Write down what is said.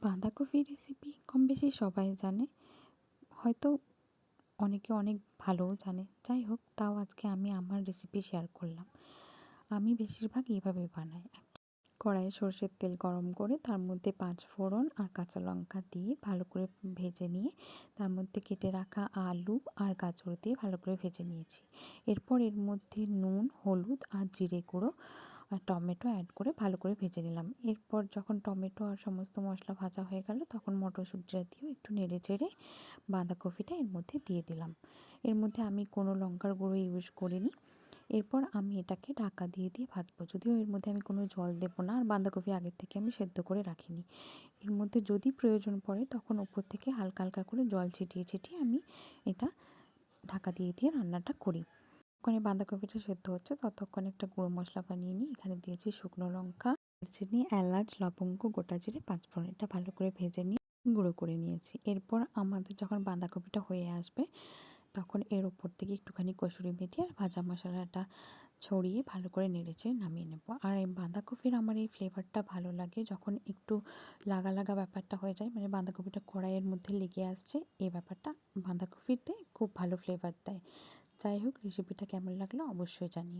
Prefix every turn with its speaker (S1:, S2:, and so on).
S1: বাঁধাকপির রেসিপি কম বেশি সবাই জানে। হয়তো অনেকে অনেক ভালোও জানে। যাই হোক, তাও আজকে আমি আমার রেসিপি শেয়ার করলাম। আমি বেশিরভাগ এইভাবে বানাই। কড়াইয়ে সর্ষের তেল গরম করে তার মধ্যে ৫ ফোড়ন আর কাঁচা লঙ্কা দিয়ে ভালো করে ভেজে নিয়ে তার মধ্যে কেটে রাখা আলু আর গাজর দিয়ে ভালো করে ভেজে নিয়েছি। এরপর এর মধ্যে নুন, হলুদ আর জিরে গুঁড়ো আর টমেটো অ্যাড করে ভালো করে ভেজে নিলাম। এরপর যখন টমেটো আর সমস্ত মশলা ভাজা হয়ে গেল তখন মটরশুঁটিটা দিয়েও একটু নেড়ে চেড়ে বাঁধাকপিটা এর মধ্যে দিয়ে দিলাম। এর মধ্যে আমি কোনো লঙ্কার গুঁড়ো ইউজ করিনি। এরপর আমি এটাকে ঢাকা দিয়ে দিয়ে ভাজবো। যদিও এর মধ্যে আমি কোনো জল দেবো না, আর বাঁধাকপি আগের থেকে আমি সেদ্ধ করে রাখিনি। এর মধ্যে যদি প্রয়োজন পড়ে তখন ওপর থেকে হালকা হালকা করে জল ছিটিয়ে ছিটিয়ে আমি এটা ঢাকা দিয়ে দিয়ে রান্নাটা করি। যতক্ষণে বাঁধাকপিটা সেদ্ধ হচ্ছে ততক্ষণে একটা গুঁড়ো মশলা বানিয়ে নিই। এখানে দিয়েছি শুকনো লঙ্কা, দারচিনি, এলাচ, লবঙ্গ, গোটা জিরে, পাঁচফোড়ন। এটা ভালো করে ভেজে নিয়ে গুঁড়ো করে নিয়েছি। এরপর আমাদের যখন বাঁধাকপিটা হয়ে আসবে তখন এর ওপর থেকে একটুখানি কসুরি মেথি আর ভাজা মশলাটা ছড়িয়ে ভালো করে নেড়েচেড়ে নামিয়ে নেব। আর এই বাঁধাকপির আমার এই ফ্লেভারটা ভালো লাগে যখন একটু লাগা লাগা ব্যাপারটা হয়ে যায়, মানে বাঁধাকপিটা কড়াইয়ের মধ্যে লেগে আসছে, এই ব্যাপারটা বাঁধাকপিতে খুব ভালো ফ্লেভার দেয়। যাই হোক, রেসিপিটা কেমন লাগলো অবশ্যই জানিও।